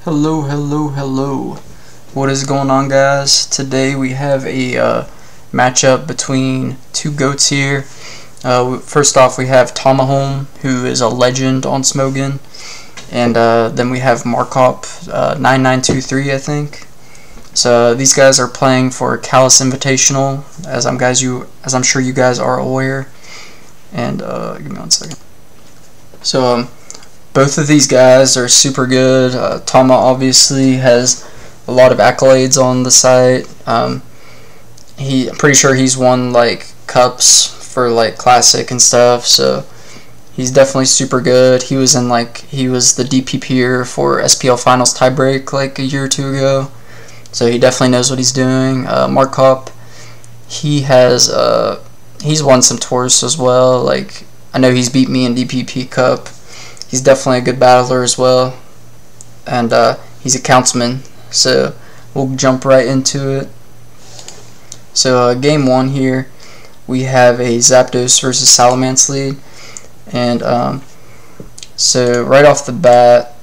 Hello. What is going on, guys? Today we have a matchup between two goats here. First off, we have Tamahome, who is a legend on Smogan, and then we have Marcop9923, I think. So these guys are playing for CALLOUS Invitational, as I'm sure you guys are aware. And give me 1 second. So both of these guys are super good. Tama obviously has a lot of accolades on the site. I'm pretty sure he's won like cups for like classic and stuff, so he's definitely super good. He was the DPPer for SPL Finals tiebreak like a year or two ago, so he definitely knows what he's doing. Marcop, he's won some tours as well. Like, I know he's beat me in DPP Cup. He's definitely a good battler as well, and he's a countsman, so we'll jump right into it. So game one here, we have a Zapdos versus Salamence lead, and so right off the bat,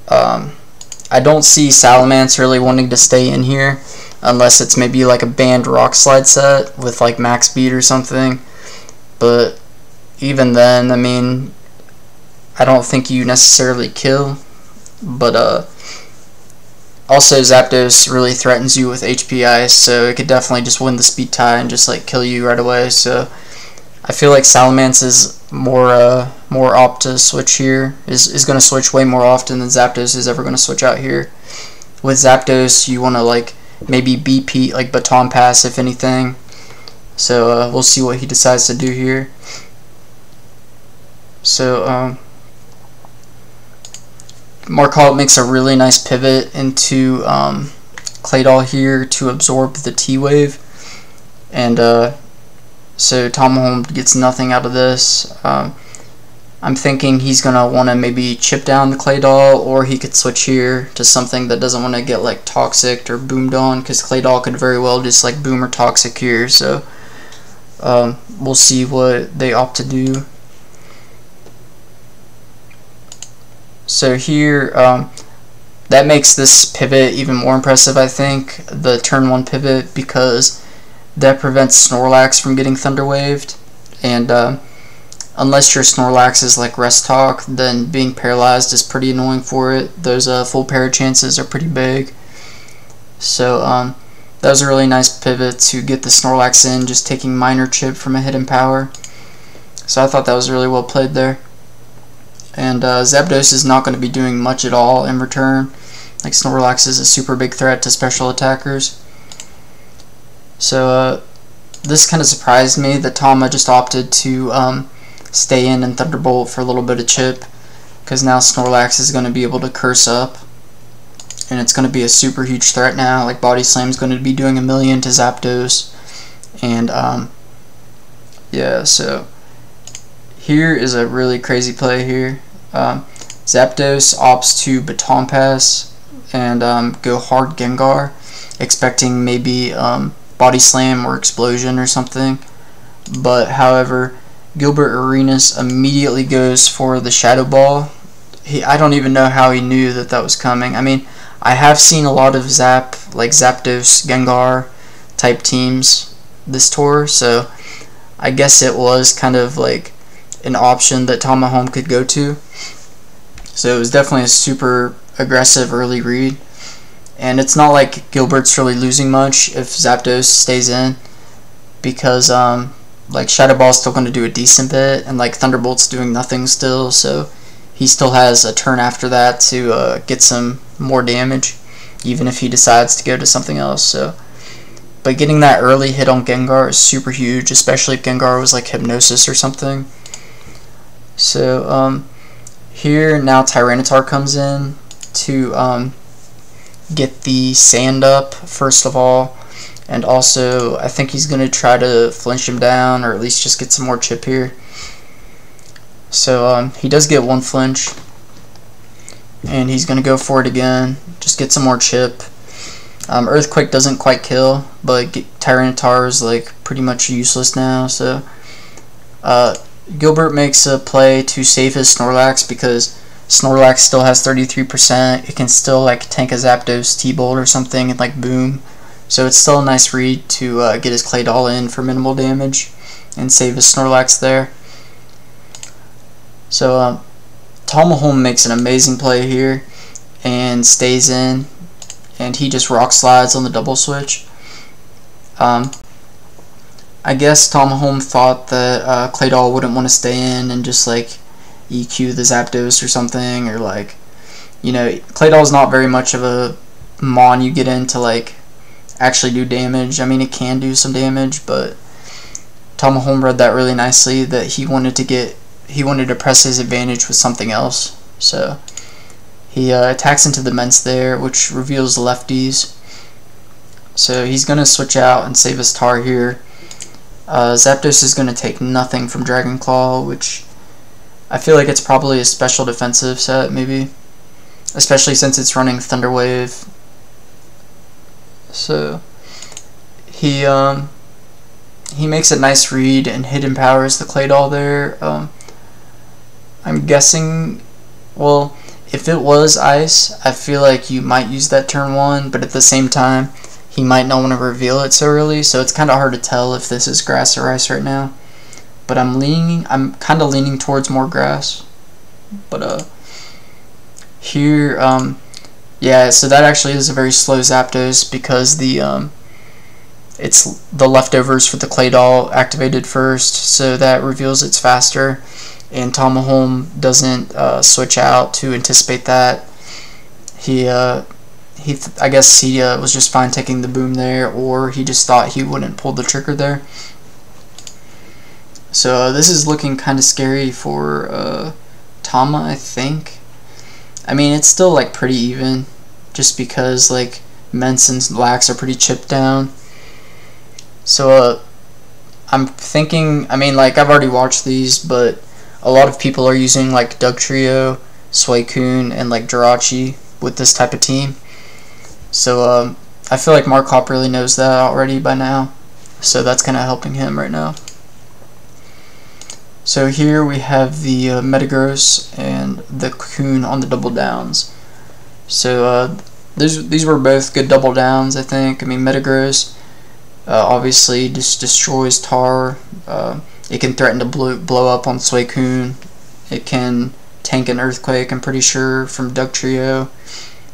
I don't see Salamence really wanting to stay in here unless it's maybe like a banned rock slide set with like max speed or something, but even then, I mean, I don't think you necessarily kill, but also Zapdos really threatens you with HP Ice, so it could definitely just win the speed tie and just like kill you right away. So I feel like Salamence is more apt to switch here, is going to switch way more often than Zapdos is ever going to switch out here. With Zapdos, you want to like maybe BP, like Baton Pass if anything. So we'll see what he decides to do here. So Marcop makes a really nice pivot into Claydol here to absorb the T-Wave, and so Tamahome gets nothing out of this. I'm thinking he's gonna want to maybe chip down the Claydol, or he could switch here to something that doesn't want to get like toxic or boomed on, because Claydol could very well just like boom or toxic here. So we'll see what they opt to do. So here, that makes this pivot even more impressive, I think, the turn 1 pivot, because that prevents Snorlax from getting Thunder Waved, and unless your Snorlax is like Rest Talk, then being paralyzed is pretty annoying for it. Those full para chances are pretty big. So that was a really nice pivot to get the Snorlax in, just taking minor chip from a hidden power. So I thought that was really well played there. And Zapdos is not going to be doing much at all in return. Like, Snorlax is a super big threat to special attackers. So this kind of surprised me that Tama just opted to stay in and Thunderbolt for a little bit of chip, because now Snorlax is going to be able to curse up, and it's going to be a super huge threat now. Like, Body Slam is going to be doing 1,000,000 to Zapdos, and yeah, so here is a really crazy play here. Zapdos opts to Baton Pass and go hard Gengar, expecting maybe Body Slam or Explosion or something. But however, Gilbert Arenas immediately goes for the Shadow Ball. I don't even know how he knew that that was coming. I mean, I have seen a lot of Zapdos, Gengar type teams this tour, so I guess it was kind of like an option that Tamahome could go to. So it was definitely a super aggressive early read, and it's not like Gilbert's really losing much if Zapdos stays in, because like Shadow Ball's still going to do a decent bit, and like Thunderbolt's doing nothing still, so he still has a turn after that to get some more damage, even if he decides to go to something else. So, but getting that early hit on Gengar is super huge, especially if Gengar was like Hypnosis or something. So here now Tyranitar comes in to get the Sand up first of all, and also I think he's going to try to flinch him down, or at least just get some more chip here. So he does get 1 flinch, and he's going to go for it again, just get some more chip. Earthquake doesn't quite kill, but Tyranitar is like pretty much useless now. So Gilbert makes a play to save his Snorlax, because Snorlax still has 33%. It can still like tank a Zapdos T-Bolt or something and like boom. So it's still a nice read to get his Claydol in for minimal damage and save his Snorlax there. So Tamahome makes an amazing play here and stays in, and he just rock slides on the double switch. I guess Tamahome thought that Claydol wouldn't want to stay in and just like EQ the Zapdos or something, or like, you know, Claydol's not very much of a mon you get in to like actually do damage. I mean, it can do some damage, but Tamahome read that really nicely, that he wanted to press his advantage with something else. So he attacks into the Ments there, which reveals the lefties. So he's going to switch out and save his Tar here. Zapdos is going to take nothing from Dragon Claw, which I feel like it's probably a special defensive set, maybe. Especially since it's running Thunder Wave. So he makes a nice read and hidden powers the Claydol there. I'm guessing, well, if it was Ice, I feel like you might use that turn 1, but at the same time, he might not want to reveal it so early, so it's kind of hard to tell if this is Grass or Ice right now. But I'm kind of leaning towards more Grass. But here, yeah, so that actually is a very slow Zapdos because it's the leftovers for the Claydol activated first, so that reveals it's faster. And Tamahome doesn't switch out to anticipate that. I guess he was just fine taking the boom there, or he just thought he wouldn't pull the trigger there. So this is looking kind of scary for Tama, I think. I mean, it's still like pretty even, just because like Ments and Lax are pretty chipped down. So I'm thinking, I mean, like, I've already watched these, but a lot of people are using like Dugtrio, Suicune, and like Jirachi with this type of team. So I feel like Marcop really knows that already by now, so that's kind of helping him right now. So here we have the Metagross and the Cocoon on the double downs. So these were both good double downs, I think. I mean, Metagross obviously just destroys Tar. It can threaten to blow up on Suicune. It can tank an Earthquake, I'm pretty sure, from Dugtrio.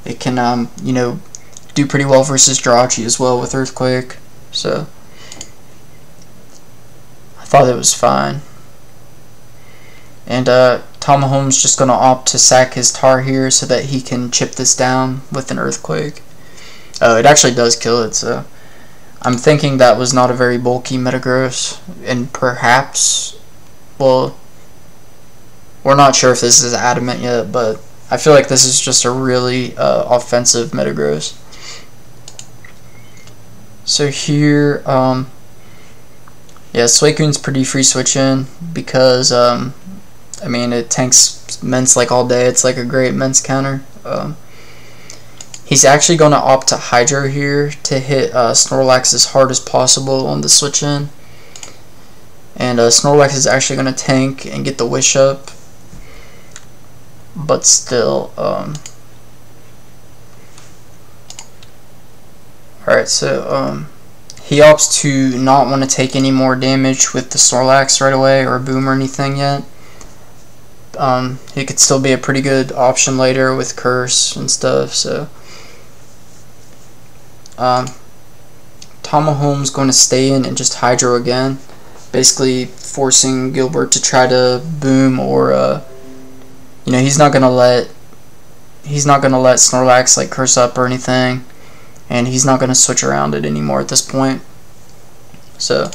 It can, you know, do pretty well versus Jirachi as well with Earthquake. So I thought it was fine. And Tamahome's just going to opt to sack his Tar here so that he can chip this down with an Earthquake. Oh, it actually does kill it, so I'm thinking that was not a very bulky Metagross, and perhaps, well, we're not sure if this is adamant yet, but I feel like this is just a really offensive Metagross. So here, yeah, Suicune's pretty free switching because, I mean, it tanks Ments like all day. It's like a great Ments counter. He's actually going to opt to Hydro here to hit Snorlax as hard as possible on the switch in. And Snorlax is actually going to tank and get the Wish up. But still, alright, so he opts to not want to take any more damage with the Snorlax right away, or boom or anything yet. He could still be a pretty good option later with Curse and stuff, so Tamahome's going to stay in and just Hydro again, basically forcing Gilbert to try to boom, or you know, he's not gonna let Snorlax like curse up or anything, and he's not gonna switch around it anymore at this point. So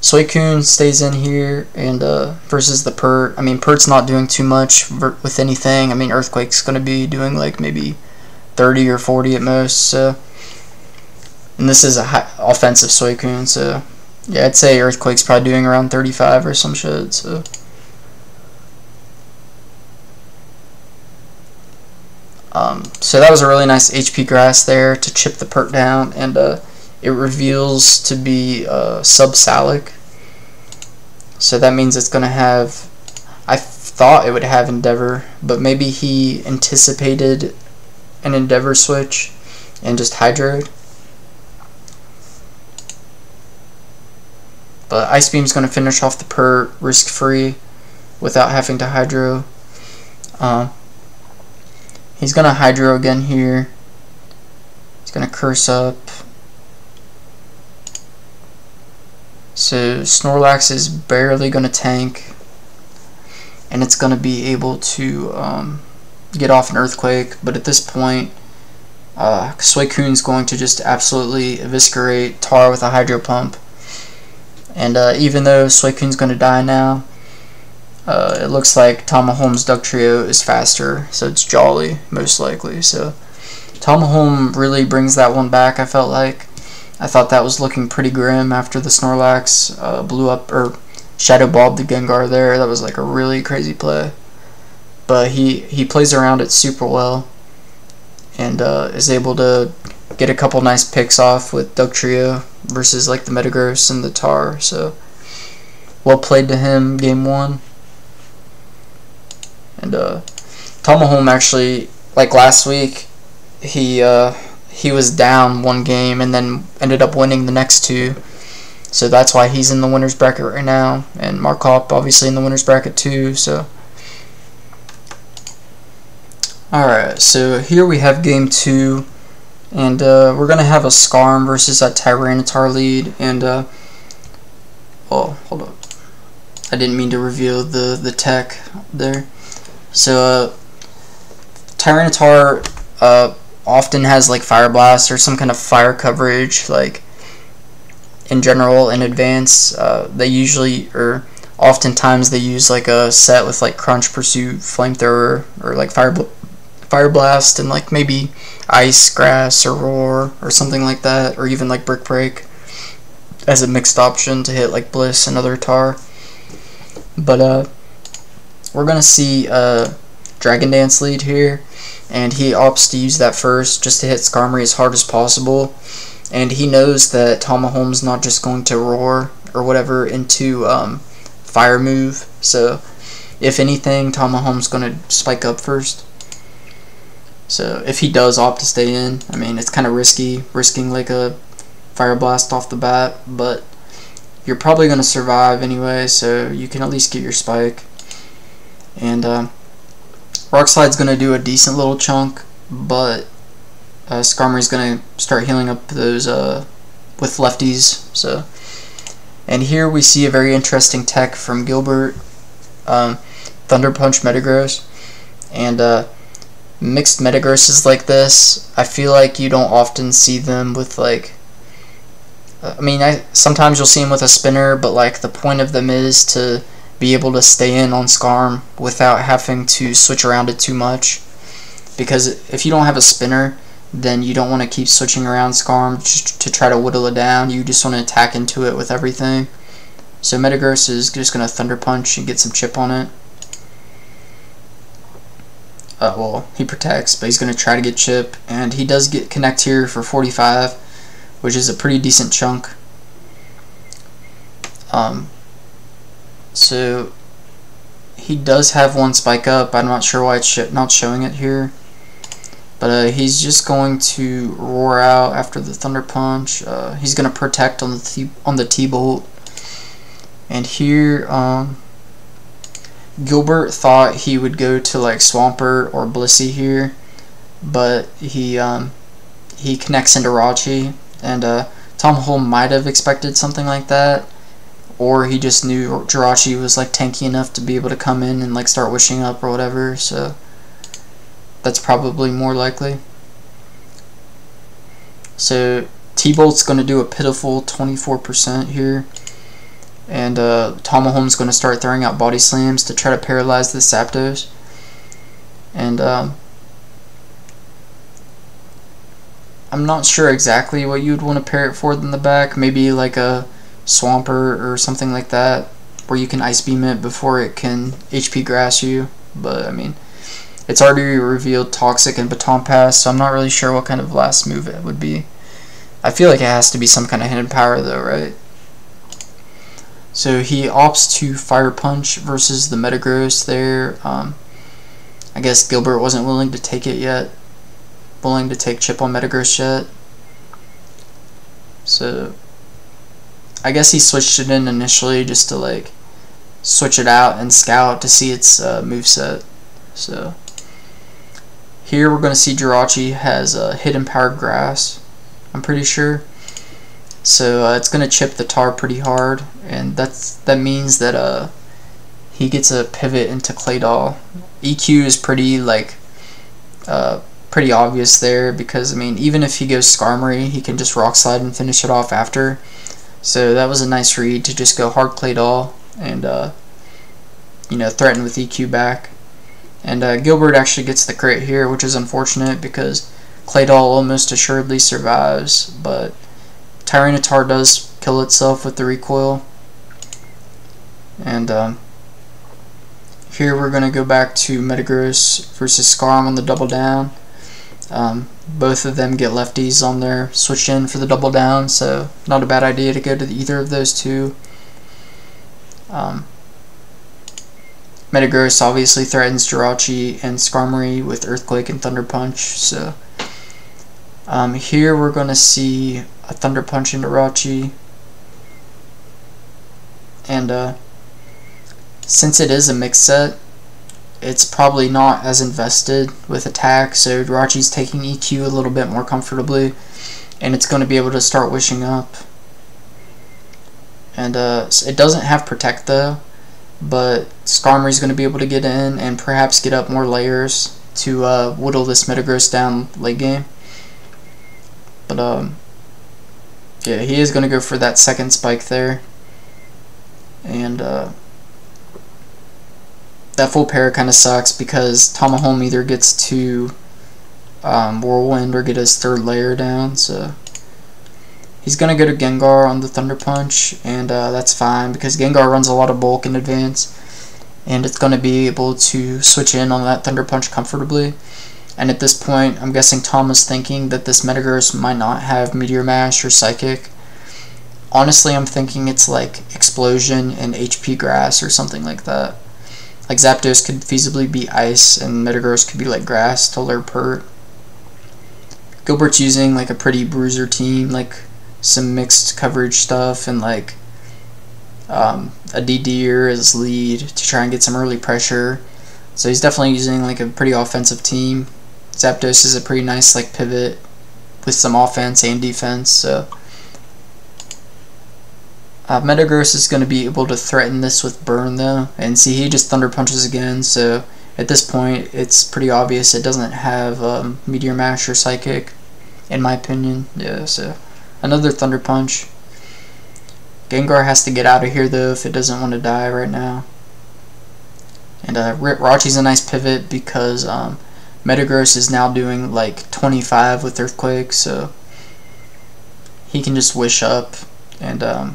Suicune stays in here and versus the Pert. I mean, Pert's not doing too much with anything. I mean, Earthquake's gonna be doing like maybe 30 or 40 at most. So, and this is a high offensive Suicune, so yeah, I'd say Earthquake's probably doing around 35 or some shit. So so that was a really nice HP Grass there to chip the Pert down, and it reveals to be Subsalic. So that means it's going to have, I thought it would have Endeavor, but maybe he anticipated an Endeavor switch and just hydroed. But Ice Beam's going to finish off the pert risk-free without having to hydro. He's going to hydro again here. He's going to curse up. So Snorlax is barely going to tank. And it's going to be able to get off an Earthquake. But at this point, Suicune's going to just absolutely eviscerate Tar with a Hydro Pump. And even though Suicune's going to die now, it looks like Tamahome's Dugtrio is faster, so it's Jolly, most likely. So Tamahome really brings that one back, I felt like. I thought that was looking pretty grim after the Snorlax blew up, or Shadow Balled the Gengar there. That was like a really crazy play. But he plays around it super well, and is able to get a couple nice picks off with Dugtrio versus like the Metagross and the Tar. So well played to him, game 1. And Tamahome actually, like last week, he was down 1 game and then ended up winning the next 2. So that's why he's in the winner's bracket right now, and Marcop obviously in the winner's bracket too. So alright, so here we have game 2. And we're going to have a Skarm versus a Tyranitar lead. And, oh, hold up. I didn't mean to reveal the tech there. So, Tyranitar often has, like, Fire Blast or some kind of fire coverage, like, in general, in advance. They usually, or oftentimes they use, like, a set with, like, Crunch, Pursuit, Flamethrower, or, like, Fire Blast, and, like, maybe Ice, Grass, or Roar, or something like that, or even like Brick Break as a mixed option to hit like Bliss and other Tar. But we're gonna see Dragon Dance lead here, and he opts to use that first just to hit Skarmory as hard as possible. And he knows that Tamahome's not just going to Roar or whatever into Fire move, so if anything, Tamahome's gonna spike up first. So if he does opt to stay in, I mean, it's kind of risky, risking like a Fire Blast off the bat, but you're probably going to survive anyway, so you can at least get your spike. And Rock Slide's going to do a decent little chunk, but Skarmory's going to start healing up those with lefties. So, and here we see a very interesting tech from Gilbert, Thunder Punch Metagross, and mixed Metagrosses like this, I feel like you don't often see them with like, I mean, sometimes you'll see them with a spinner, but like the point of them is to be able to stay in on Skarm without having to switch around it too much. Because if you don't have a spinner, then you don't want to keep switching around Skarm to try to whittle it down. You just want to attack into it with everything. So Metagross is just going to Thunder Punch and get some chip on it. Well, he protects, but he's going to try to get chip, and he does get connect here for 45, which is a pretty decent chunk. So he does have 1 spike up. I'm not sure why it's not showing it here, but he's just going to roar out after the Thunder Punch. He's going to protect on the T-Bolt, and here Gilbert thought he would go to like Swampert or Blissey here, but he connects into Rachi, and Tamahome might have expected something like that, or he just knew Jirachi was like tanky enough to be able to come in and like start wishing up or whatever, so that's probably more likely. So T-Bolt's going to do a pitiful 24% here. And Tamahome's going to start throwing out body slams to try to paralyze the Zapdos. And I'm not sure exactly what you'd want to pair it for in the back. Maybe like a Swampert or something like that, where you can Ice Beam it before it can HP Grass you. But I mean, it's already revealed Toxic and Baton Pass, so I'm not really sure what kind of last move it would be. I feel like it has to be some kind of hidden power though, right? So he opts to Fire Punch versus the Metagross there. I guess Gilbert wasn't willing to take it yet. Willing to take Chip on Metagross yet. So I guess he switched it in initially just to like switch it out and scout to see its moveset. So here we're going to see Jirachi has Hidden Power Grass, I'm pretty sure. So it's going to chip the tar pretty hard, and that means that he gets a pivot into Claydol. EQ is pretty like pretty obvious there, because I mean, even if he goes Skarmory, he can just Rock Slide and finish it off after. So that was a nice read to just go hard Claydol and you know, threaten with EQ back. And Gilbert actually gets the crit here, which is unfortunate because Claydol almost assuredly survives, but Tyranitar does kill itself with the recoil. And here we're going to go back to Metagross versus Skarm on the double down. Both of them get lefties on their switch in for the double down, so not a bad idea to go to either of those two. Metagross obviously threatens Jirachi and Skarmory with Earthquake and Thunder Punch, so here we're going to see a Thunder Punch into Jirachi, and since it is a mix set, it's probably not as invested with attack, so Jirachi's taking EQ a little bit more comfortably, and it's going to be able to start wishing up. And it doesn't have Protect though, but Skarmory's going to be able to get in and perhaps get up more layers to whittle this Metagross down late game. But yeah, he is going to go for that second spike there, and that full pair kind of sucks because Tamahome either gets to Whirlwind or get his third layer down, so he's going to go to Gengar on the Thunder Punch, and that's fine because Gengar runs a lot of bulk in advance, and it's going to be able to switch in on that Thunder Punch comfortably. And at this point, I'm guessing Tom was thinking that this Metagross might not have Meteor Mash or Psychic. Honestly, I'm thinking it's like Explosion and HP Grass or something like that. Like Zapdos could feasibly be Ice, and Metagross could be like Grass to lure Pert. Gilbert's using like a pretty bruiser team, like some mixed coverage stuff, and like a D-Deer as lead to try and get some early pressure. So he's definitely using like a pretty offensive team. Zapdos is a pretty nice like pivot with some offense and defense. So Metagross is going to be able to threaten this with Burn though, and see, he just Thunder Punches again, so at this point it's pretty obvious it doesn't have Meteor Mash or Psychic, in my opinion. Yeah, so another Thunder Punch. Gengar has to get out of here though if it doesn't want to die right now. And Jirachi's a nice pivot because Metagross is now doing like 25 with Earthquake, so he can just wish up, and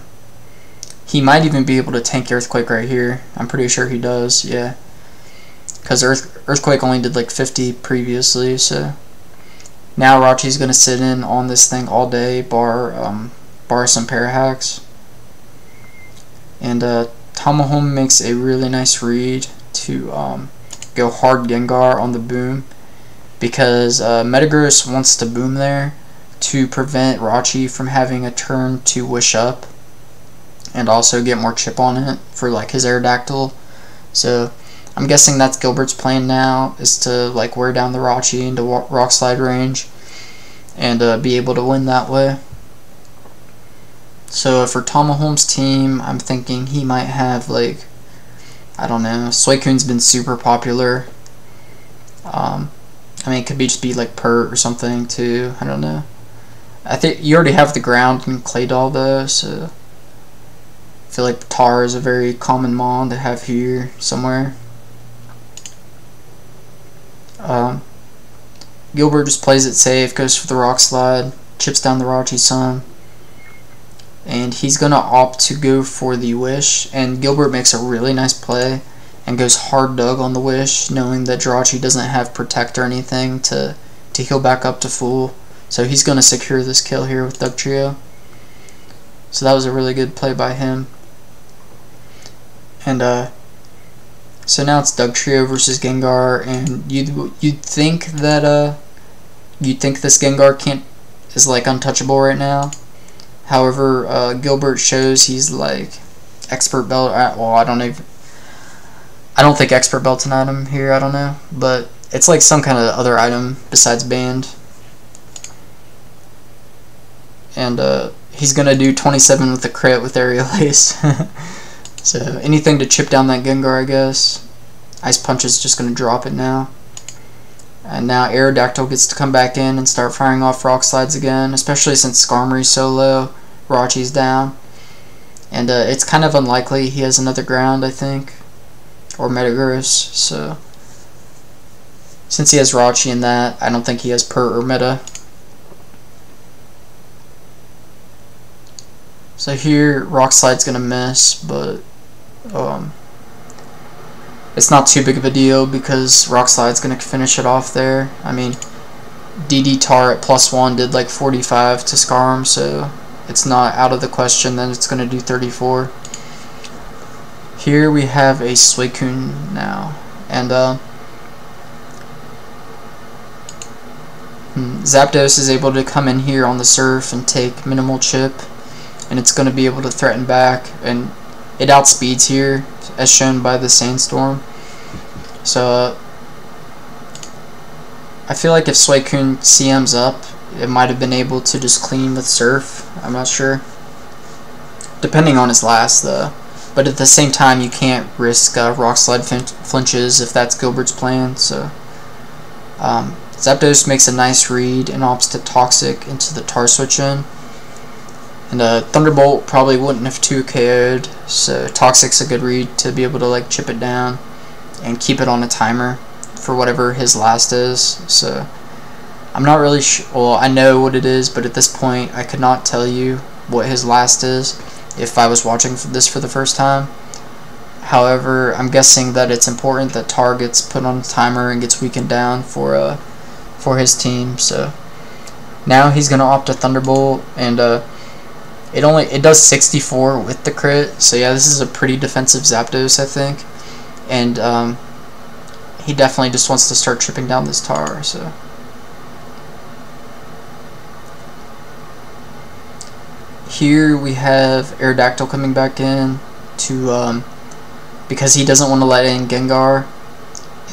he might even be able to tank Earthquake right here. I'm pretty sure he does, yeah. Because Earthquake only did like 50 previously, so now Jirachi's going to sit in on this thing all day, bar some Parahacks. And Tamahome makes a really nice read to go hard Gengar on the boom, because Metagross wants to boom there to prevent Jirachi from having a turn to wish up and also get more chip on it for like his Aerodactyl. So I'm guessing that's Gilbert's plan now, is to like wear down the Jirachi into Rock Slide range and be able to win that way. So for Tamahome's team, I'm thinking he might have like, I don't know, Suicune's been super popular. I mean, it could just be like Pert or something too, I don't know. I think you already have the ground in Claydol though, so I feel like Tar is a very common mon to have here somewhere. Gilbert just plays it safe, goes for the Rock Slide, chips down the Jirachi some, and he's going to opt to go for the Wish, and Gilbert makes a really nice play and goes hard Dug on the Wish, knowing that Jirachi doesn't have Protect or anything to heal back up to full, so he's going to secure this kill here with Dugtrio. So that was a really good play by him. And so now it's Dugtrio versus Gengar, and you'd think that this Gengar is like untouchable right now. However, Gilbert shows he's like expert belt. Well, I don't think expert belt's an item here. I don't know, but it's like some kind of other item besides band. And he's gonna do 27 with a crit with Aerial Ace. So anything to chip down that Gengar, I guess. Ice Punch is just gonna drop it now. And now Aerodactyl gets to come back in and start firing off Rock Slides again, especially since Skarmory's so low, Rachi's down. And it's kind of unlikely he has another ground, I think, or Metagross. So since he has Rachi in that, I don't think he has Pert or Meta. So here, Rock Slide's gonna miss, but it's not too big of a deal because Rock Slide's gonna finish it off there. I mean, DD Tar at +1 did like 45 to Skarm, so it's not out of the question that it's gonna do 34. Here we have a Suicune now, and Zapdos is able to come in here on the Surf and take minimal chip, and it's going to be able to threaten back, and it outspeeds here as shown by the Sandstorm. So I feel like if Suicune CM's up, it might have been able to just clean with Surf. I'm not sure, depending on his last though. But at the same time, you can't risk Rock Slide flinches if that's Gilbert's plan. So Zapdos makes a nice read and opts to Toxic into the Tar Switch in. And Thunderbolt probably wouldn't have 2KO'd, so Toxic's a good read to be able to like chip it down and keep it on a timer for whatever his last is. So I'm not really sure. Well, I know what it is, but at this point I could not tell you what his last is if I was watching this for the first time. However, I'm guessing that it's important that Tar gets put on a timer and gets weakened down for his team. So now he's gonna opt to Thunderbolt, and it does 64 with the crit. So yeah, this is a pretty defensive Zapdos, I think, and he definitely just wants to start chipping down this Tar. So here we have Aerodactyl coming back in to because he doesn't want to let in Gengar,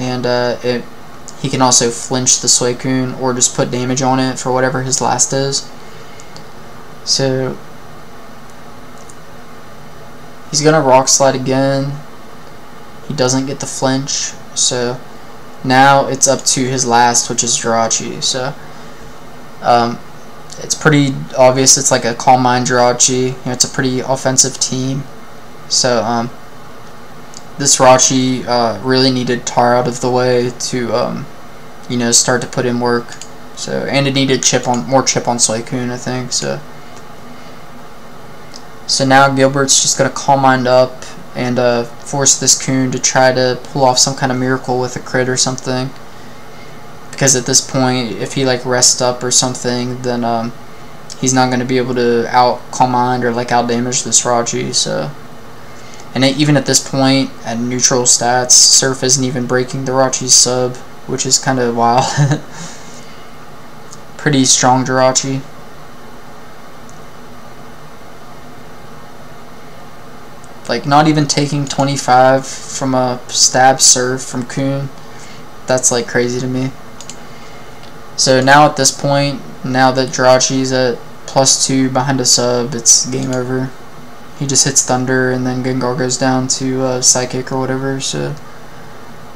and he can also flinch the Suicune or just put damage on it for whatever his last is. So he's gonna Rock Slide again. He doesn't get the flinch, so now it's up to his last, which is Jirachi. So it's pretty obvious it's like a Calm Mind Jirachi. You know, it's a pretty offensive team. So this Rachi really needed Tar out of the way to you know, start to put in work. So, and it needed more chip on Suicune, I think. So now Gilbert's just gonna Calm Mind up and force this Coon to try to pull off some kind of miracle with a crit or something. Because at this point, if he like rests up or something, then he's not gonna be able to Calm Mind or like out damage this Rachi. So, and even at this point, at neutral stats, Surf isn't even breaking the Rachi's sub, which is kind of wild. Pretty strong Jirachi. Like, not even taking 25 from a stab Surf from Coon. That's like crazy to me. So now at this point, now that Jirachi's at +2 behind a sub, it's game over. He just hits Thunder, and then Gengar goes down to Psychic or whatever. So,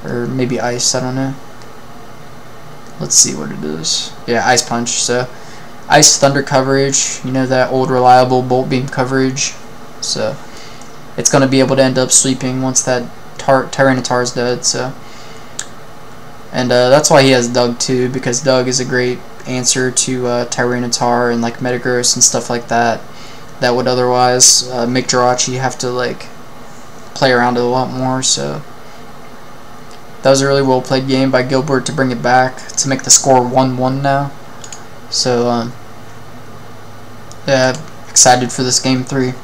or maybe Ice, I don't know. Let's see what it is. Yeah, Ice Punch. So Ice Thunder coverage, you know, that old reliable Bolt Beam coverage. So it's going to be able to end up sweeping once that Tyranitar is dead. So, and that's why he has Doug too, because Doug is a great answer to Tyranitar and like Metagross and stuff like that. That would otherwise make Jirachi have to like play around it a lot more. So that was a really well played game by Gilbert to bring it back to make the score 1-1 now. So yeah, excited for this game 3.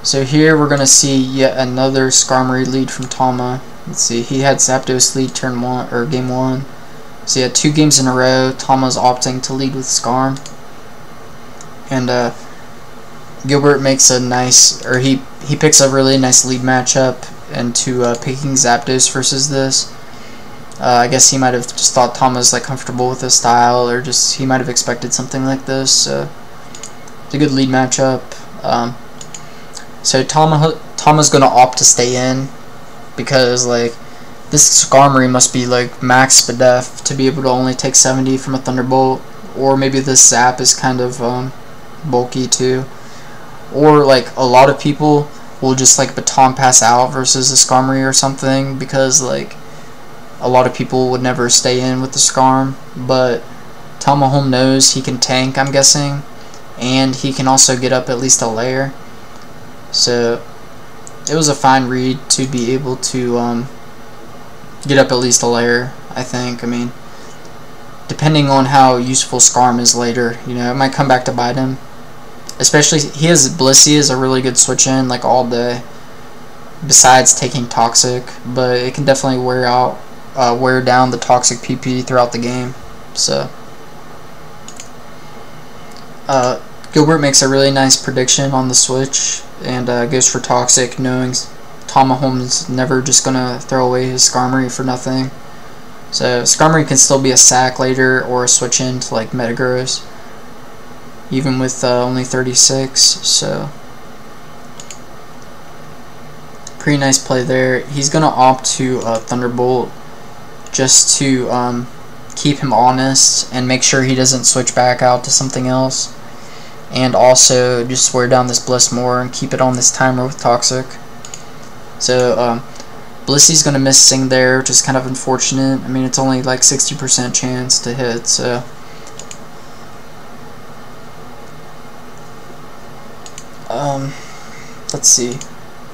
So here we're gonna see yet another Skarmory lead from Tama. Let's see, he had Zapdos lead turn 1 or game 1. So he had 2 games in a row. Tama's opting to lead with Skarm, and Gilbert makes a nice, or he picks a really nice lead matchup into picking Zapdos versus this. I guess he might have just thought Tama's like comfortable with his style, or just he might have expected something like this. So it's a good lead matchup. So Tama's gonna opt to stay in because like this Skarmory must be like max Spadef to be able to only take 70 from a Thunderbolt, or maybe this Zap is kind of bulky too, or like a lot of people will just like baton pass out versus a Skarmory or something because like a lot of people would never stay in with the Skarm, but Tamahome knows he can tank, I'm guessing, and he can also get up at least a layer. So it was a fine read to be able to get up at least a layer, I think. I mean, depending on how useful Skarm is later, you know, it might come back to bite him. Especially, he has Blissey is a really good switch in, like all day, besides taking Toxic, but it can definitely wear down the Toxic PP throughout the game. So Gilbert makes a really nice prediction on the switch and goes for Toxic, knowing Tamahome's never just gonna throw away his Skarmory for nothing. So Skarmory can still be a sack later or a switch into like Metagross, even with only 36. So pretty nice play there. He's gonna opt to Thunderbolt just to keep him honest and make sure he doesn't switch back out to something else, and also just wear down this Bliss more and keep it on this timer with Toxic. So Blissey's gonna miss Sing there, which is kind of unfortunate. I mean, it's only like 60% chance to hit, so let's see.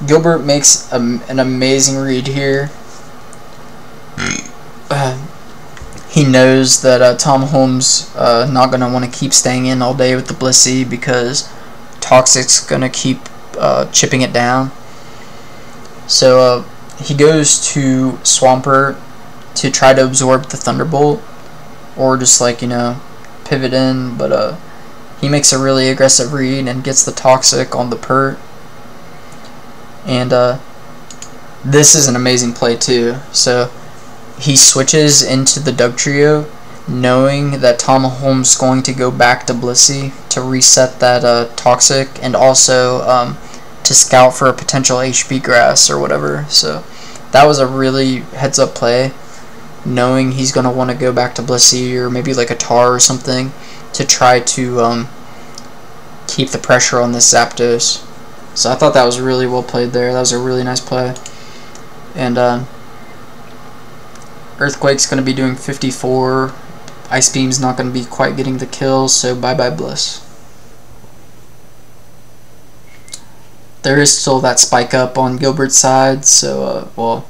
Gilbert makes an amazing read here. He knows that Tamahome's not going to want to keep staying in all day with the Blissey because Toxic's going to keep chipping it down. So he goes to Swampert to try to absorb the Thunderbolt, or just like, you know, pivot in, but he makes a really aggressive read and gets the Toxic on the Pert. And this is an amazing play too. So he switches into the Dugtrio, knowing that Tamahome's going to go back to Blissey to reset that Toxic, and also to scout for a potential HP Grass or whatever. So that was a really heads up play, knowing he's going to want to go back to Blissey or maybe like a Tar or something to try to keep the pressure on this Zapdos. So I thought that was really well played there. That was a really nice play. And Earthquake's going to be doing 54. Ice Beam's not going to be quite getting the kill, so bye-bye Bliss. There is still that spike up on Gilbert's side, so, well,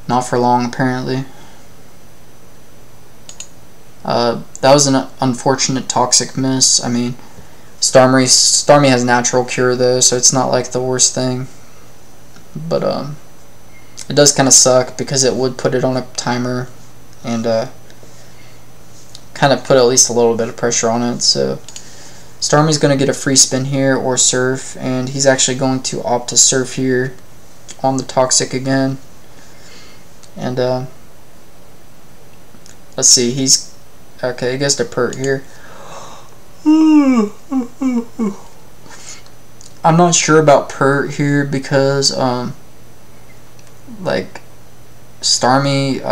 not for long apparently. That was an unfortunate Toxic miss. I mean, Starmie has natural cure though, so it's not like the worst thing. But it does kind of suck because it would put it on a timer and kind of put at least a little bit of pressure on it. So Starmie's going to get a free spin here or Surf, and he's actually going to opt to Surf here on the Toxic again. And let's see, he's okay. He gets to Pert here. I'm not sure about Pert here because like Starmie,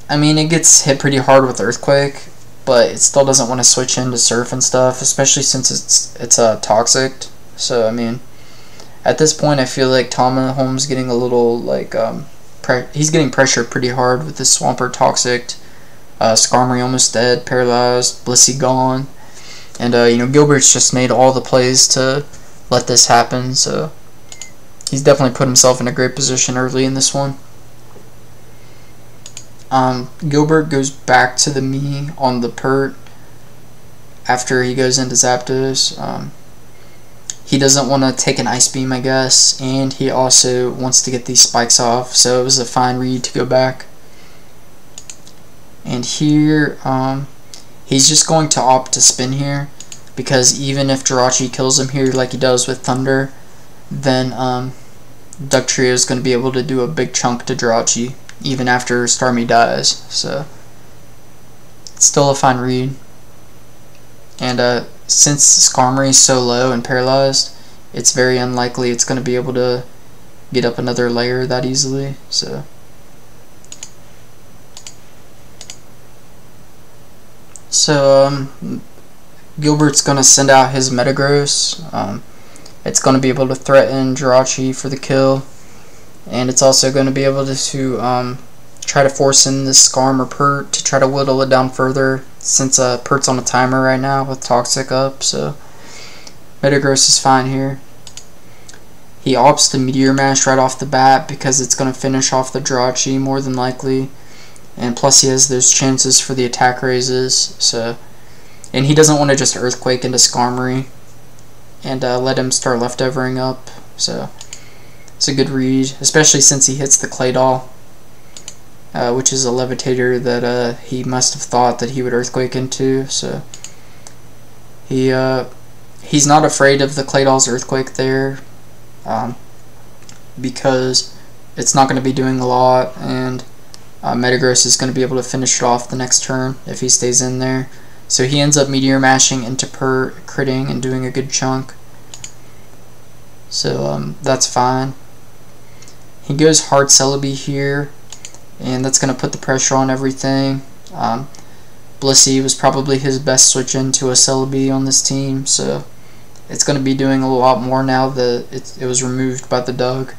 I mean, it gets hit pretty hard with Earthquake, but it still doesn't want to switch into Surf and stuff, especially since it's Toxic. So I mean, at this point I feel like Tamahome's getting a little like he's getting pressured pretty hard with this Swampert Toxic. Skarmory almost dead, paralyzed, Blissey gone, and you know, Gilbert's just made all the plays to let this happen, so he's definitely put himself in a great position early in this one. Gilbert goes back to the me on the Pert after he goes into Zapdos. he doesn't want to take an Ice Beam, I guess, and he also wants to get these spikes off, so it was a fine read to go back. And here, he's just going to opt to spin here, because even if Jirachi kills him here like he does with Thunder, then Dugtrio is going to be able to do a big chunk to Jirachi, even after Starmie dies, so it's still a fine read. And since Skarmory is so low and paralyzed, it's very unlikely it's going to be able to get up another layer that easily. So Gilbert's going to send out his Metagross. It's going to be able to threaten Jirachi for the kill, and it's also going to be able to try to force in this Skarm or Pert to try to whittle it down further, since Pert's on a timer right now with Toxic up, so Metagross is fine here. He opts to Meteor Mash right off the bat because it's going to finish off the Jirachi more than likely, and plus he has those chances for the attack raises, so, and he doesn't want to just Earthquake into Skarmory and let him start leftovering up, so it's a good read, especially since he hits the Claydol, which is a Levitator that he must have thought that he would Earthquake into, so he's not afraid of the Claydol's Earthquake there, because it's not going to be doing a lot, and Metagross is going to be able to finish it off the next turn if he stays in there. So he ends up Meteor Mashing into Pert, critting, and doing a good chunk. So that's fine. He goes hard Celebi here, and that's going to put the pressure on everything. Blissey was probably his best switch into a Celebi on this team, so it's going to be doing a lot more now that it was removed by the Doug.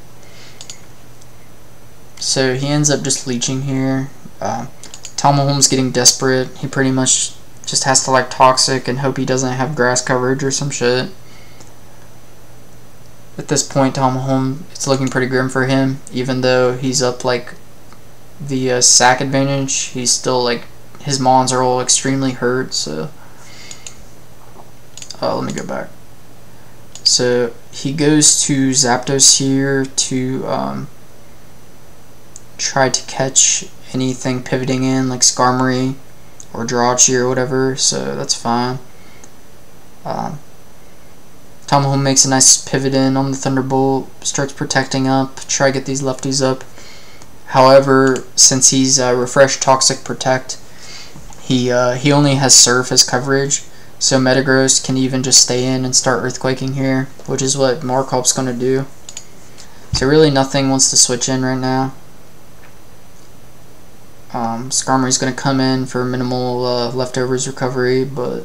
So he ends up just leeching here. Tamahome's getting desperate. He pretty much just has to like Toxic and hope he doesn't have grass coverage or some shit. At this point, Tamahome, it's looking pretty grim for him, even though he's up like the sack advantage. He's still like, his mons are all extremely hurt, so let me go back. So he goes to Zapdos here to try to catch anything pivoting in like Skarmory or Jirachi or whatever, so that's fine. Tamahome makes a nice pivot in on the Thunderbolt, starts protecting up, try to get these lefties up. However, since he's refreshed Toxic Protect, he only has Surf as coverage, so Metagross can even just stay in and start Earthquaking here, which is what Marcop's going to do. So really nothing wants to switch in right now. Skarmory's going to come in for minimal leftovers recovery, but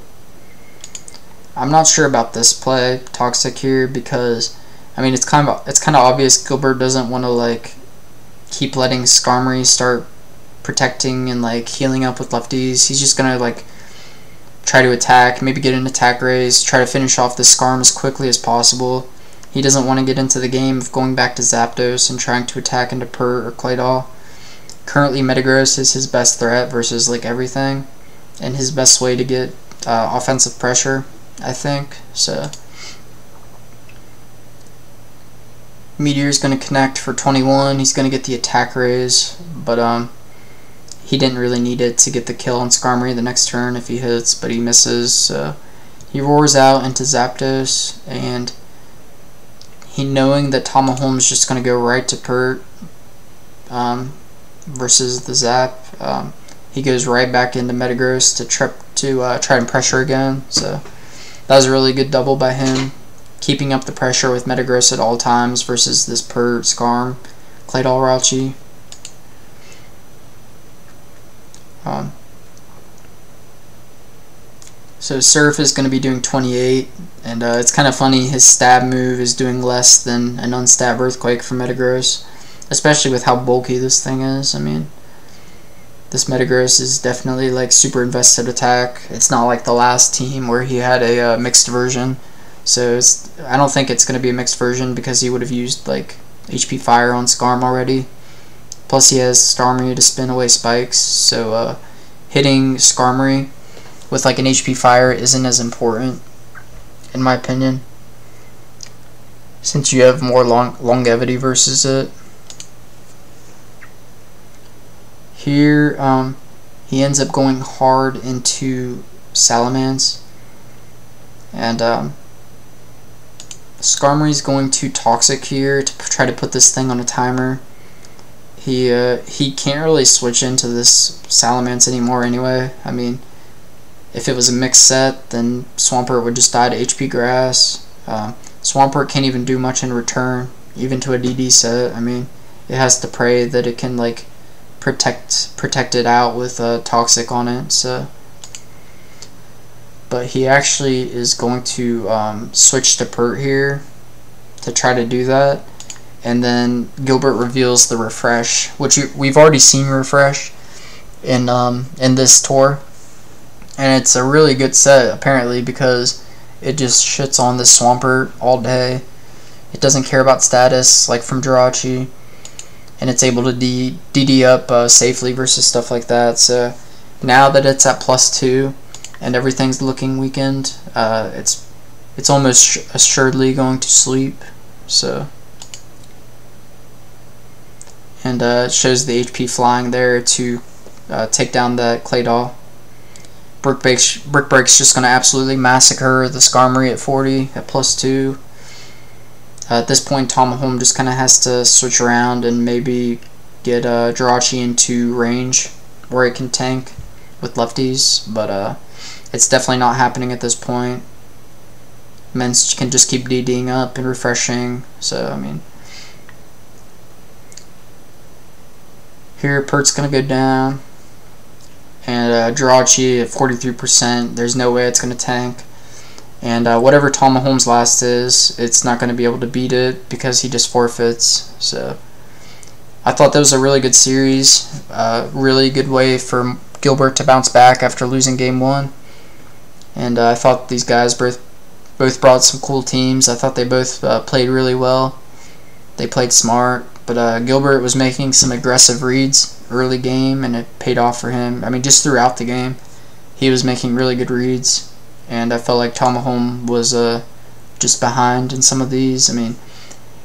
I'm not sure about this play, Toxic here, because I mean it's kind of obvious Gilbert doesn't want to like keep letting Skarmory start protecting and like healing up with lefties. He's just gonna like try to attack, maybe get an attack raise, try to finish off the Skarm as quickly as possible. He doesn't want to get into the game of going back to Zapdos and trying to attack into Pert or Claydol. Currently Metagross is his best threat versus like everything, and his best way to get offensive pressure, I think. So Meteor's going to connect for 21. He's going to get the attack raise, but he didn't really need it to get the kill on Skarmory the next turn if he hits, but he misses. So he roars out into Zapdos, and he, knowing that Tamahome's just going to go right to Pert versus the Zap, he goes right back into Metagross to try and pressure again. So that was a really good double by him, keeping up the pressure with Metagross at all times versus this Pert, Skarm, Claydol, Jirachi. So Surf is going to be doing 28, and it's kind of funny, his stab move is doing less than an unstab Earthquake for Metagross, especially with how bulky this thing is. I mean, this Metagross is definitely like super invested attack. It's not like the last team where he had a mixed version. So I don't think it's going to be a mixed version because he would have used like HP Fire on Skarm already. Plus he has Starmie to spin away spikes, so hitting Skarmory with like an HP Fire isn't as important, in my opinion. since you have more longevity versus it. Here, he ends up going hard into Salamence, and Skarmory's going to Toxic here to try to put this thing on a timer. He can't really switch into this Salamence anymore anyway. I mean, if it was a mixed set, then Swampert would just die to HP Grass. Swampert can't even do much in return, even to a DD set. I mean, it has to pray that it can like protect it out with Toxic on it. So, but he actually is going to switch to Pert here to try to do that, and then Gilbert reveals the Refresh, which we've already seen Refresh in this tour, and it's a really good set apparently because it just shits on this Swampert all day. It doesn't care about status like from Jirachi, and it's able to DD up safely versus stuff like that. So now that it's at +2 and everything's looking weakened, it's almost assuredly going to sleep. So, and it shows the HP flying there to take down that Claydol. Brick Break's just going to absolutely massacre the Skarmory at 40 at +2. At this point, Tamahome just kind of has to switch around and maybe get Jirachi into range where it can tank with lefties, but it's definitely not happening at this point. Mence can just keep DDing up and refreshing, so I mean, here Pert's going to go down, and Jirachi at 43%, there's no way it's going to tank. And whatever Tamahome's last is, it's not going to be able to beat it because he just forfeits. So I thought that was a really good series, really good way for Gilbert to bounce back after losing game 1. And I thought these guys both brought some cool teams. I thought they both played really well. They played smart, but Gilbert was making some aggressive reads early game, and it paid off for him. I mean, just throughout the game, he was making really good reads. And I felt like Tamahome was just behind in some of these. I mean,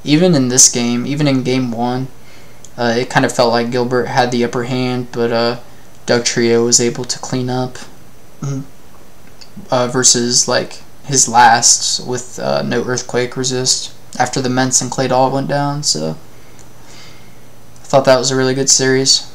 even in this game, even in game 1, it kind of felt like Gilbert had the upper hand, but Dugtrio was able to clean up versus like his last with no Earthquake resist after the Mence and Claydol went down. So I thought that was a really good series.